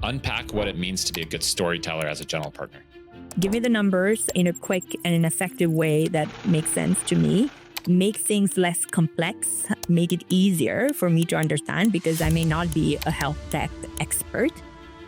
Unpack what it means to be a good storyteller as a general partner. Give me the numbers in a quick and an effective way that makes sense to me. Make things less complex, make it easier for me to understand because I may not be a health tech expert.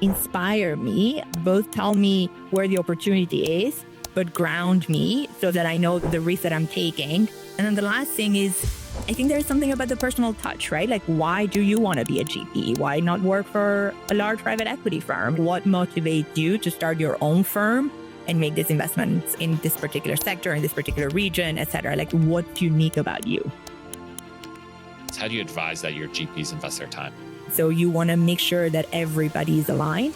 Inspire me, both tell me where the opportunity is, but ground me so that I know the risk that I'm taking. And then the last thing is, I think there's something about the personal touch, right? Like, why do you want to be a GP? Why not work for a large private equity firm? What motivates you to start your own firm and make these investments in this particular sector, in this particular region, et cetera? Like, what's unique about you? How do you advise that your GPs invest their time? So you want to make sure that everybody's aligned.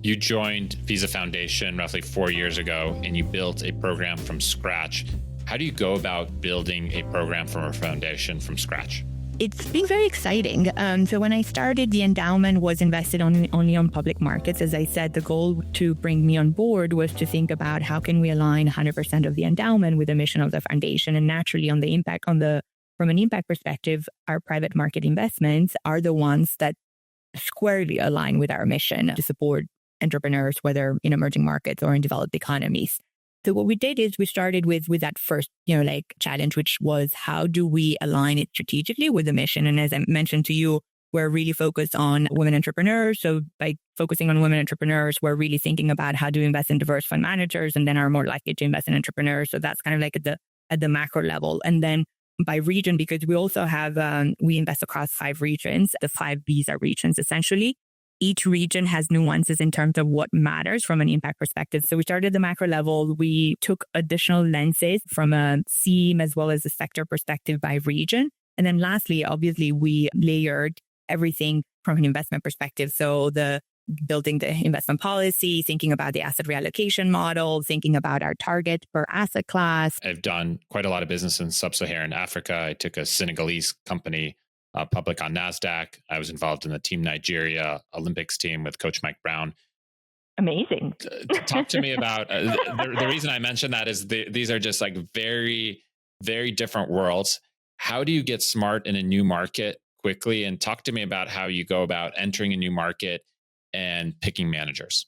You joined Visa Foundation roughly 4 years ago, and you built a program from scratch. How do you go about building a program from a foundation from scratch? It's been very exciting. So when I started, the endowment was invested only on public markets. As I said, the goal to bring me on board was to think about how can we align 100% of the endowment with the mission of the foundation. And naturally, from an impact perspective, our private market investments are the ones that squarely align with our mission to support entrepreneurs, whether in emerging markets or in developed economies. So what we did is we started with that first, challenge, which was how do we align it strategically with the mission? And as I mentioned to you, we're really focused on women entrepreneurs. So by focusing on women entrepreneurs, we're really thinking about how to invest in diverse fund managers and then are more likely to invest in entrepreneurs. So that's kind of like at the macro level. And then by region, because we also have, we invest across 5 regions, the 5 Visa regions, essentially. Each region has nuances in terms of what matters from an impact perspective. So we started at the macro level. We took additional lenses from a theme as well as a sector perspective by region. And then lastly, obviously, we layered everything from an investment perspective. So building the investment policy, thinking about the asset reallocation model, thinking about our target per asset class. I've done quite a lot of business in sub-Saharan Africa. I took a Senegalese company public on NASDAQ. I was involved in the Team Nigeria Olympics team with Coach Mike Brown. Amazing. Talk to me about the reason I mentioned that is these are just like very, very different worlds. How do you get smart in a new market quickly? And talk to me about how you go about entering a new market and picking managers.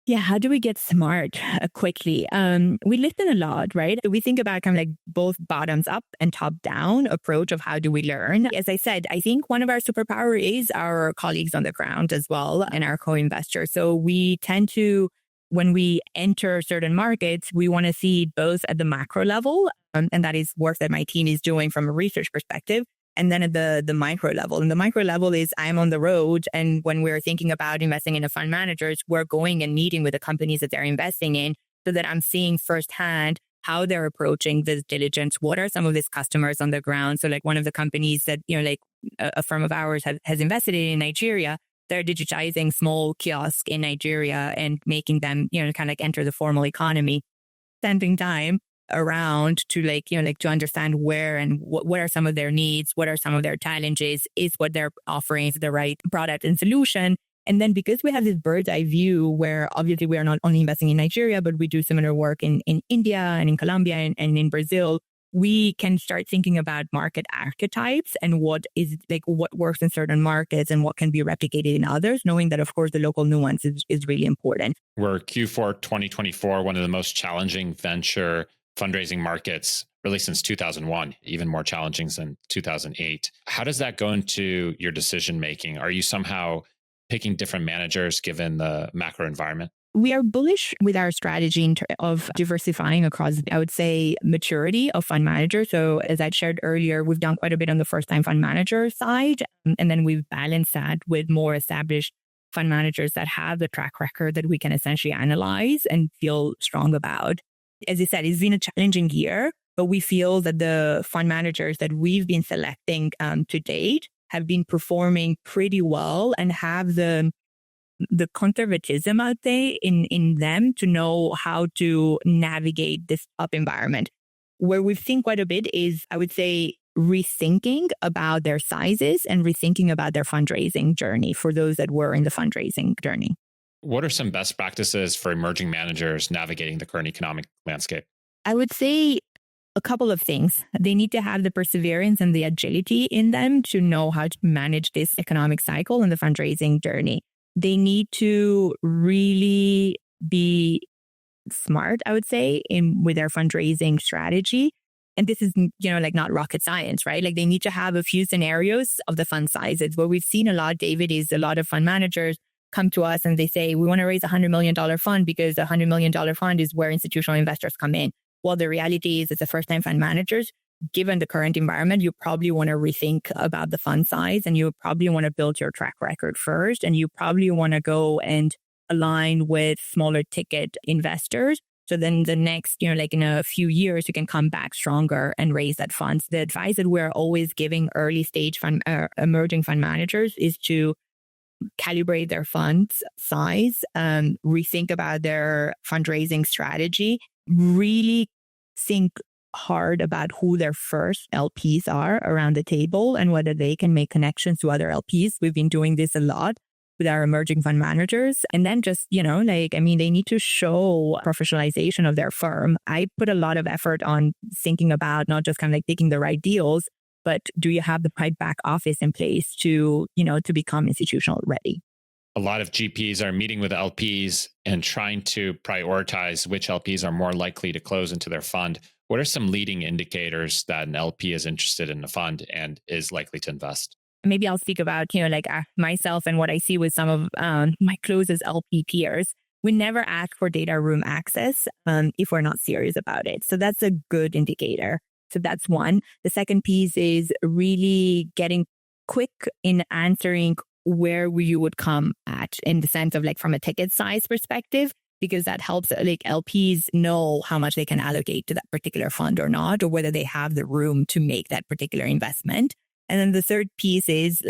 Yeah, how do we get smart quickly? We listen a lot, right? We think about kind of like both bottoms up and top down approach of how do we learn. As I said, I think one of our superpower is our colleagues on the ground as well and our co-investors. So we tend to, when we enter certain markets, we want to see both at the macro level, and that is work that my team is doing from a research perspective. And then at the micro level. And the micro level is I'm on the road. And when we're thinking about investing in the fund managers, we're going and meeting with the companies that they're investing in so that I'm seeing firsthand how they're approaching this diligence. What are some of these customers on the ground? So like one of the companies that, a firm of ours has invested in Nigeria, they're digitizing small kiosks in Nigeria and making them, kind of like enter the formal economy, spending time around to to understand where and what are some of their needs, what are some of their challenges, is what they're offering the right product and solution. And then because we have this bird's eye view where obviously we are not only investing in Nigeria, but we do similar work in India and in Colombia and in Brazil, we can start thinking about market archetypes and what works in certain markets and what can be replicated in others, knowing that, of course, the local nuance is really important. We're Q4 2024, one of the most challenging venture fundraising markets really since 2001, even more challenging than 2008. How does that go into your decision making? Are you somehow picking different managers given the macro environment? We are bullish with our strategy of diversifying across, I would say, maturity of fund managers. So as I shared earlier, we've done quite a bit on the first-time fund manager side, and then we've balanced that with more established fund managers that have the track record that we can essentially analyze and feel strong about. As I said, it's been a challenging year, but we feel that the fund managers that we've been selecting to date have been performing pretty well and have the conservatism out there in them to know how to navigate this up environment. Where we've seen quite a bit is, I would say, rethinking about their sizes and rethinking about their fundraising journey for those that were in the fundraising journey. What are some best practices for emerging managers navigating the current economic landscape? I would say a couple of things. They need to have the perseverance and the agility in them to know how to manage this economic cycle and the fundraising journey. They need to really be smart, I would say, with their fundraising strategy. And this is, not rocket science, right? Like they need to have a few scenarios of the fund sizes. What we've seen a lot, David, is a lot of fund managers come to us and they say, we want to raise $100 million fund because the $100 million fund is where institutional investors come in. Well, the reality is, as a first-time fund managers, given the current environment, you probably want to rethink about the fund size, and you probably want to build your track record first. And you probably want to go and align with smaller ticket investors. So then the next, in a few years, you can come back stronger and raise that funds. The advice that we're always giving early stage emerging fund managers is to calibrate their funds size, rethink about their fundraising strategy, really think hard about who their first LPs are around the table and whether they can make connections to other LPs. We've been doing this a lot with our emerging fund managers. And then just, they need to show professionalization of their firm. I put a lot of effort on thinking about not just picking the right deals, but do you have the right back office in place to become institutional ready? A lot of GPs are meeting with LPs and trying to prioritize which LPs are more likely to close into their fund. What are some leading indicators that an LP is interested in the fund and is likely to invest? Maybe I'll speak about, myself and what I see with some of my closest LP peers. We never ask for data room access if we're not serious about it. So that's a good indicator. So that's one. The second piece is really getting quick in answering where you would come at in the sense of from a ticket size perspective, because that helps LPs know how much they can allocate to that particular fund or not, or whether they have the room to make that particular investment. And then the third piece is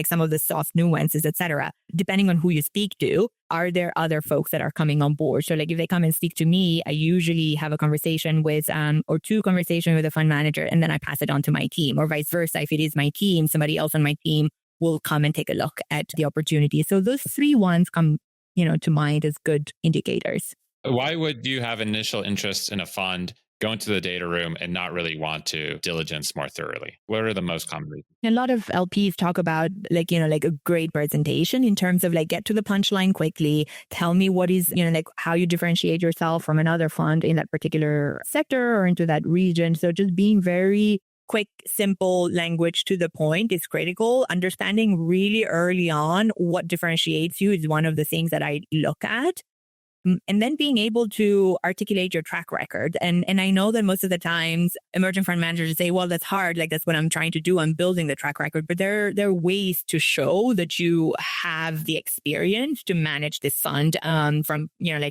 some of the soft nuances, et cetera. Depending on who you speak to, are there other folks that are coming on board? So if they come and speak to me, I usually have a conversation with, or two conversations with a fund manager, and then I pass it on to my team, or vice versa. If it is my team, somebody else on my team will come and take a look at the opportunity. So those three ones come, to mind as good indicators. Why would you have initial interest in a fund, go into the data room and not really want to diligence more thoroughly? What are the most common reasons? A lot of LPs talk about a great presentation in terms of get to the punchline quickly. Tell me what is, how you differentiate yourself from another fund in that particular sector or into that region. So just being very quick, simple language to the point is critical. Understanding really early on what differentiates you is one of the things that I look at. And then being able to articulate your track record. And I know that most of the times emerging fund managers say, well, that's hard. That's what I'm trying to do. I'm building the track record. But there are ways to show that you have the experience to manage this fund from,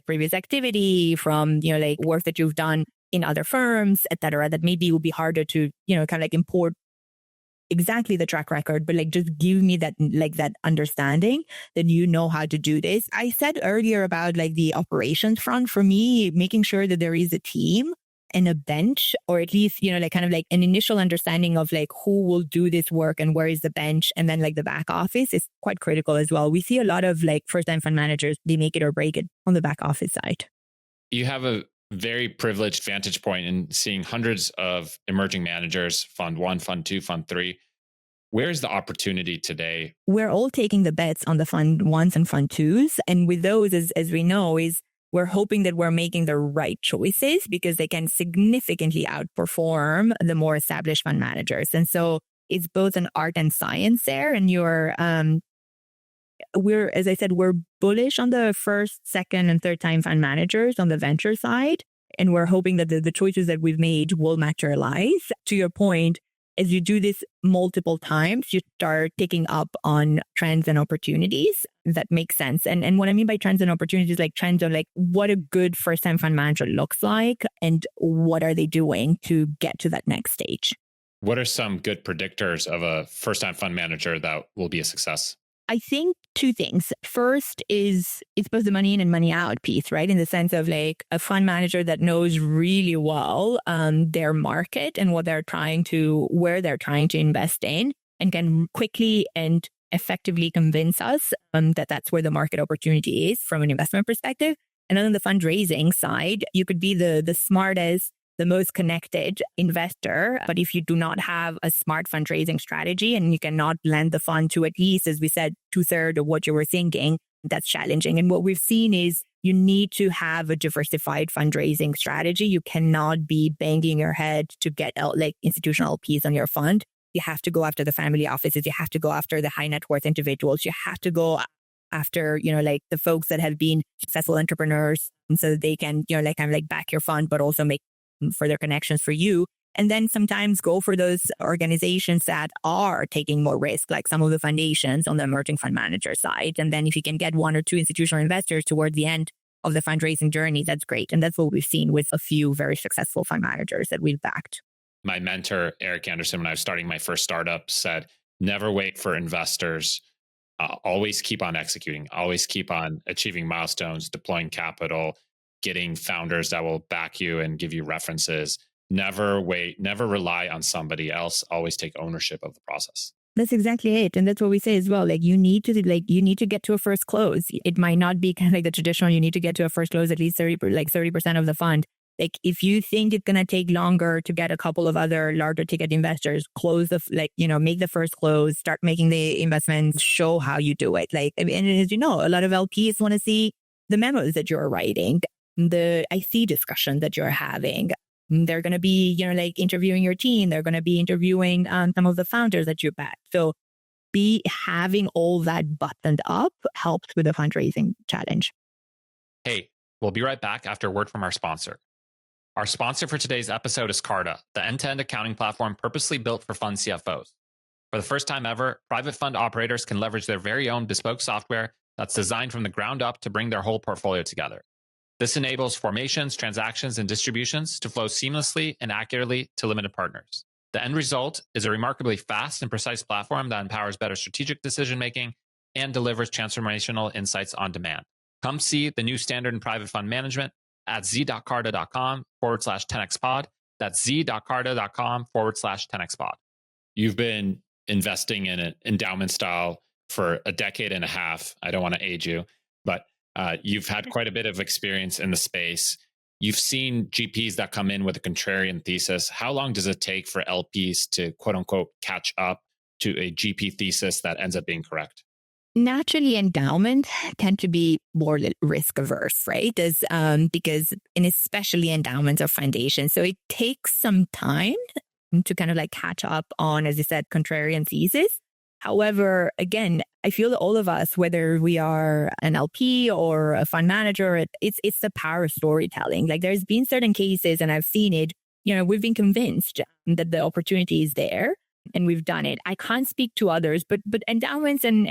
previous activity, from, work that you've done in other firms, et cetera, that maybe will be harder to, import exactly the track record, but just give me that that understanding that you know how to do this. I said earlier about the operations front. For me, making sure that there is a team and a bench, or at least an initial understanding of who will do this work and where is the bench, and then the back office is quite critical as well. We see a lot of first-time fund managers, they make it or break it on the back office side. You have a very privileged vantage point in seeing hundreds of emerging managers, Fund 1, Fund 2, Fund 3. Where's the opportunity today? We're all taking the bets on the Fund 1s and Fund 2s. And with those, as we know, we're hoping that we're making the right choices because they can significantly outperform the more established fund managers. And so it's both an art and science there. And as I said, we're bullish on the first, second, and third time fund managers on the venture side. And we're hoping that the choices that we've made will materialize. To your point, as you do this multiple times, you start picking up on trends and opportunities that make sense. And what I mean by trends and opportunities, trends are what a good first-time fund manager looks like and what are they doing to get to that next stage. What are some good predictors of a first-time fund manager that will be a success? I think two things. First is it's both the money in and money out piece, right? In the sense of a fund manager that knows really well their market and where they're trying to invest in, and can quickly and effectively convince us that that's where the market opportunity is from an investment perspective. And then on the fundraising side, you could be the smartest, the most connected investor. But if you do not have a smart fundraising strategy and you cannot lend the fund to at least, as we said, 2/3 of what you were thinking, that's challenging. And what we've seen is you need to have a diversified fundraising strategy. You cannot be banging your head to get out like institutional LPs on your fund. You have to go after the family offices. You have to go after the high net worth individuals. You have to go after, like the folks that have been successful entrepreneurs, and so that they can, like kind of like back your fund, but also make further connections for you. And then sometimes go for those organizations that are taking more risk, like some of the foundations on the emerging fund manager side. And then if you can get one or two institutional investors toward the end of the fundraising journey, that's great. And that's what we've seen with a few very successful fund managers that we've backed. My mentor, Eric Anderson, when I was starting my first startup, said, never wait for investors. Always keep on executing, always keep on achieving milestones, deploying capital, getting founders that will back you and give you references. Never wait, never rely on somebody else. Always take ownership of the process. That's exactly it. And that's what we say as well. Like you need to get to a first close. It might not be kind of like the traditional, you need to get to a first close at least 30% of the fund. Like if you think it's going to take longer to get a couple of other larger ticket investors, make the first close, start making the investments, show how you do it. And as you know, a lot of LPs want to see the memos that you're writing, the IC discussion that you're having. They're going to be, interviewing your team. They're going to be interviewing some of the founders that you back. So having all that buttoned up helps with the fundraising challenge. Hey, we'll be right back after a word from our sponsor. Our sponsor for today's episode is Carta, the end-to-end accounting platform purposely built for fund CFOs. For the first time ever, private fund operators can leverage their very own bespoke software that's designed from the ground up to bring their whole portfolio together. This enables formations, transactions, and distributions to flow seamlessly and accurately to limited partners. The end result is a remarkably fast and precise platform that empowers better strategic decision-making and delivers transformational insights on demand. Come see the new standard in private fund management at z.carta.com/10xpod. That's z.carta.com/10xpod. You've been investing in an endowment style for a decade and a half. I don't want to age you, but you've had quite a bit of experience in the space. You've seen GPs that come in with a contrarian thesis. How long does it take for LPs to quote unquote catch up to a GP thesis that ends up being correct? Naturally, endowment tend to be more risk averse, right? Because especially endowments or foundations. So it takes some time to kind of like catch up on, as you said, contrarian thesis. However, again, I feel that all of us, whether we are an LP or a fund manager, it's the power of storytelling. Like there's been certain cases, and I've seen it, we've been convinced that the opportunity is there and we've done it. I can't speak to others, but endowments and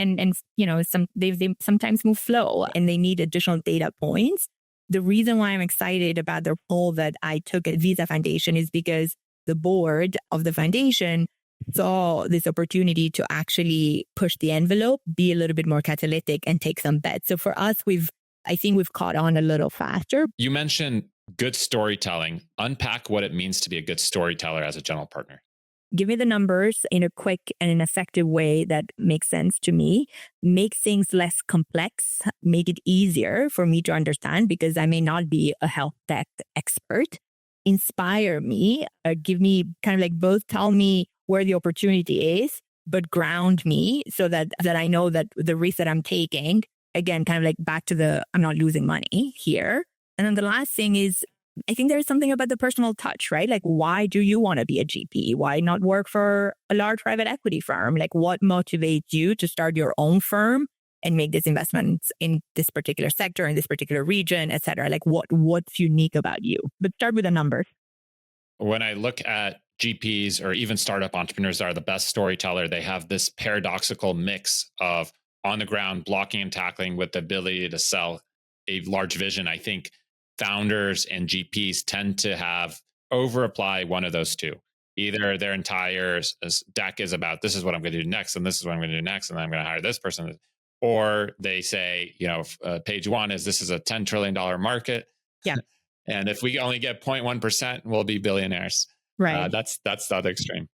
they sometimes move slow and they need additional data points. The reason why I'm excited about the role that I took at Visa Foundation is because the board of the foundation saw this opportunity to actually push the envelope, be a little bit more catalytic and take some bets. So for us, I think we've caught on a little faster. You mentioned good storytelling. Unpack what it means to be a good storyteller as a general partner. Give me the numbers in a quick and an effective way that makes sense to me. Make things less complex. Make it easier for me to understand because I may not be a health tech expert. Inspire me. Give me kind of like both tell me where the opportunity is, but ground me so that I know that the risk that I'm taking, again, kind of like back to I'm not losing money here. And then the last thing is, I think there's something about the personal touch, right? Like, why do you want to be a GP? Why not work for a large private equity firm? Like, what motivates you to start your own firm and make these investments in this particular sector, in this particular region, et cetera? Like, what's unique about you? But start with a number. When I look at GPs or even startup entrepreneurs that are the best storyteller, they have this paradoxical mix of on the ground blocking and tackling with the ability to sell a large vision. I think founders and GPs tend to over-apply one of those two. Either their entire deck is about, this is what I'm going to do next, and this is what I'm going to do next, and then I'm going to hire this person. Or they say, page one is, this is a $10 trillion market. Yeah. And if we only get 0.1%, we'll be billionaires. Right. That's the other extreme.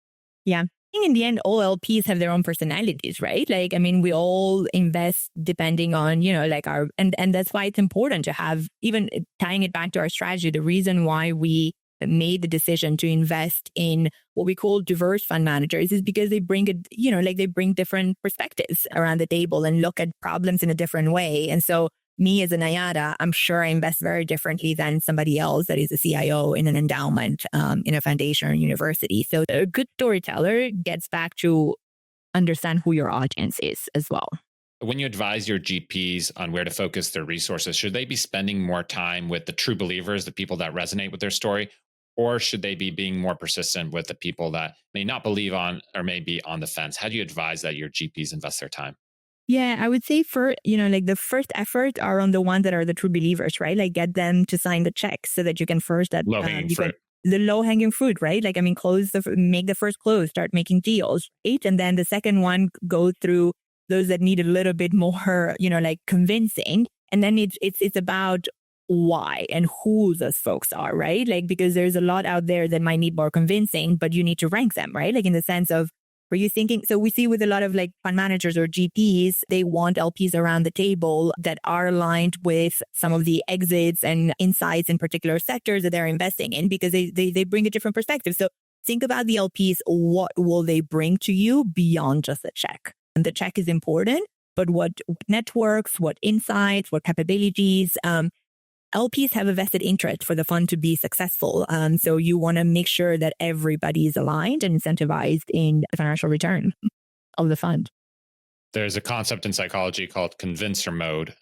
Yeah. I think in the end, all LPs have their own personalities, right? Like, I mean, we all invest depending on, like and that's why it's important to have, even tying it back to our strategy, the reason why we made the decision to invest in what we call diverse fund managers is because they bring they bring different perspectives around the table and look at problems in a different way. And so me as a Najada, I'm sure I invest very differently than somebody else that is a CIO in an endowment, in a foundation or university. So a good storyteller gets back to understand who your audience is as well. When you advise your GPs on where to focus their resources, should they be spending more time with the true believers, the people that resonate with their story, or should they be being more persistent with the people that may not believe on or may be on the fence? How do you advise that your GPs invest their time? Yeah, I would say the first effort are on the ones that are the true believers, right? Like get them to sign the check so that you can first Low-hanging fruit. The low-hanging fruit, right? Like, make the first close, start making deals, right? And then the second one, go through those that need a little bit more, convincing. And then it's about why and who those folks are, right? Like, because there's a lot out there that might need more convincing, but you need to rank them, right? Like in the sense of, were you thinking, so we see with a lot of like fund managers or GPs, they want LPs around the table that are aligned with some of the exits and insights in particular sectors that they're investing in because they bring a different perspective. So think about the LPs, what will they bring to you beyond just a check? And the check is important, but what networks, what insights, what capabilities, LPs have a vested interest for the fund to be successful. So you want to make sure that everybody is aligned and incentivized in the financial return of the fund. There's a concept in psychology called convincer mode.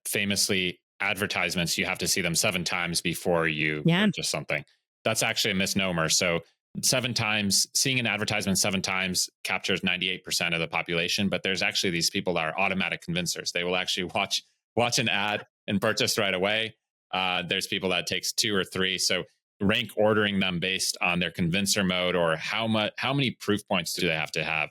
Famously, advertisements, you have to see them 7 times before you purchase something. That's actually a misnomer. So 7 times, seeing an advertisement 7 times captures 98% of the population, but there's actually these people that are automatic convincers. They will actually watch an ad and purchase right away. There's people that takes 2 or 3. So rank ordering them based on their convincer mode or how many proof points do they have to have.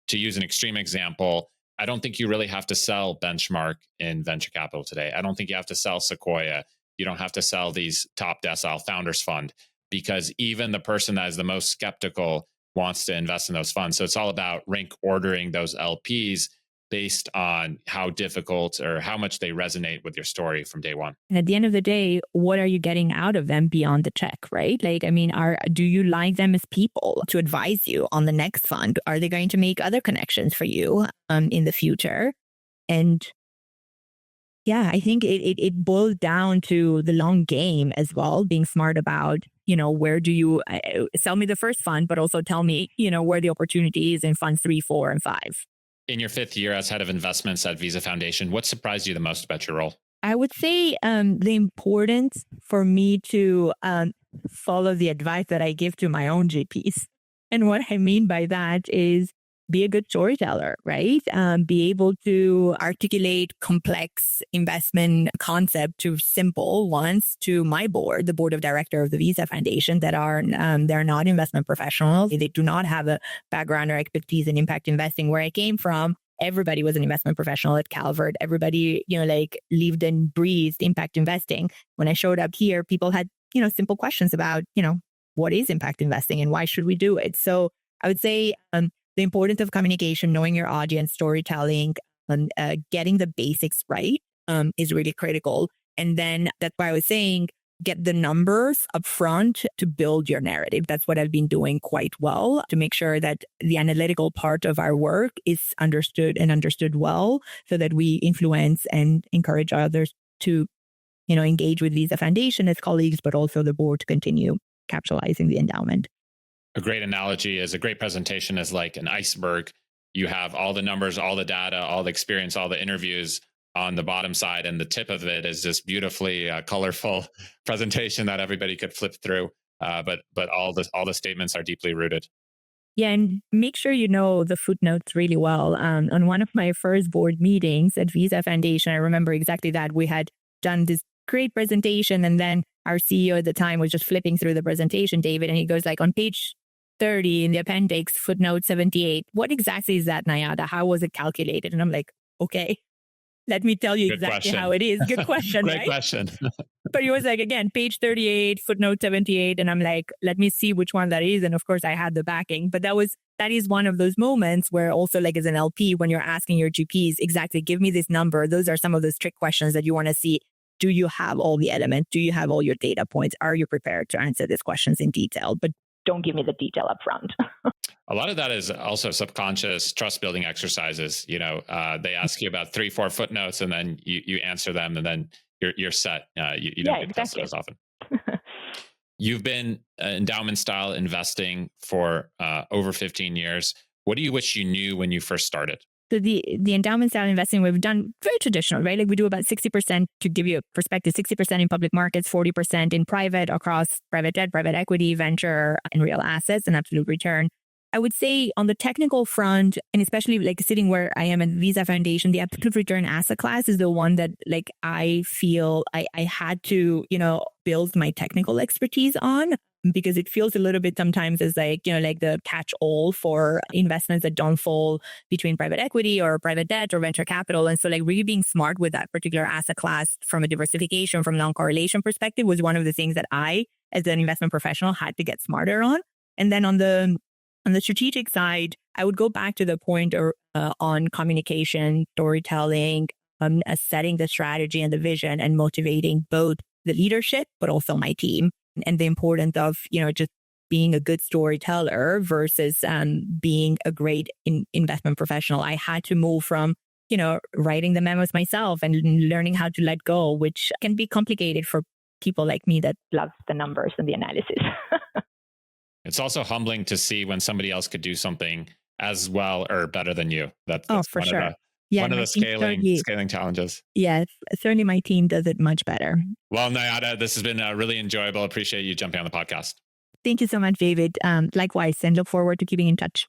To use an extreme example, I don't think you really have to sell Benchmark in venture capital today. I don't think you have to sell Sequoia. You don't have to sell these top decile founders fund because even the person that is the most skeptical wants to invest in those funds. So it's all about rank ordering those LPs based on how difficult or how much they resonate with your story from day one. And at the end of the day, what are you getting out of them beyond the check, right? Like, do you like them as people to advise you on the next fund? Are they going to make other connections for you in the future? And yeah, I think it boils down to the long game as well, being smart about, where do you sell me the first fund, but also tell me, where the opportunity is in funds 3, 4, and 5. In your 5th year as head of investments at Visa Foundation, what surprised you the most about your role? I would say the importance for me to follow the advice that I give to my own GPs. And what I mean by that is be a good storyteller, right? Be able to articulate complex investment concept to simple ones to my board, the board of director of the Visa Foundation, that are they're not investment professionals. They do not have a background or expertise in impact investing. Where I came from, everybody was an investment professional at Calvert. Everybody, lived and breathed impact investing. When I showed up here, people had, simple questions about, what is impact investing and why should we do it? So I would say the importance of communication, knowing your audience, storytelling, and getting the basics right is really critical. And then that's why I was saying, get the numbers up front to build your narrative. That's what I've been doing quite well to make sure that the analytical part of our work is understood well so that we influence and encourage others to, engage with Visa Foundation as colleagues, but also the board to continue capitalizing the endowment. A great analogy is a great presentation is like an iceberg. You have all the numbers, all the data, all the experience, all the interviews on the bottom side. And the tip of it is this beautifully colorful presentation that everybody could flip through. But all the statements are deeply rooted. Yeah, and make sure you know the footnotes really well. On one of my first board meetings at Visa Foundation, I remember exactly that. We had done this great presentation, and then our CEO at the time was just flipping through the presentation, David, and he goes like, on page 30 in the appendix, footnote 78, what exactly is that, Najada? How was it calculated? And I'm like, okay, let me tell you exactly how it is. Good question, Great right? question. But he was like, again, page 38, footnote 78. And I'm like, let me see which one that is. And of course I had the backing, but that is one of those moments where also, like, as an LP, when you're asking your GPs, exactly, give me this number. Those are some of those trick questions that you want to see. do you have all the elements? Do you have all your data points? Are you prepared to answer these questions in detail? But don't give me the detail up front. A lot of that is also subconscious trust building exercises. They ask you about 3-4 footnotes, and then you answer them, and then you're set. You don't get tested as often. You've been endowment style investing for over 15 years. What do you wish you knew when you first started? So the endowment style investing we've done very traditional, right? Like we do about 60%, to give you a perspective, 60% in public markets, 40% in private across private debt, private equity, venture, and real assets and absolute return. I would say on the technical front, and especially like sitting where I am at Visa Foundation, the absolute return asset class is the one that like I feel I had to, build my technical expertise on, because it feels a little bit sometimes as like, like the catch-all for investments that don't fall between private equity or private debt or venture capital. And so like really being smart with that particular asset class from a diversification, from non-correlation perspective was one of the things that I, as an investment professional, had to get smarter on. And then on the strategic side, I would go back to the point on communication, storytelling, setting the strategy and the vision and motivating both the leadership, but also my team, and the importance of, just being a good storyteller versus being a great investment professional. I had to move from, writing the memos myself and learning how to let go, which can be complicated for people like me that love the numbers and the analysis. It's also humbling to see when somebody else could do something as well or better than you. That's for sure. One of the scaling challenges. Yes, certainly my team does it much better. Well, Najada, this has been really enjoyable. Appreciate you jumping on the podcast. Thank you so much, David. Likewise, and look forward to keeping in touch.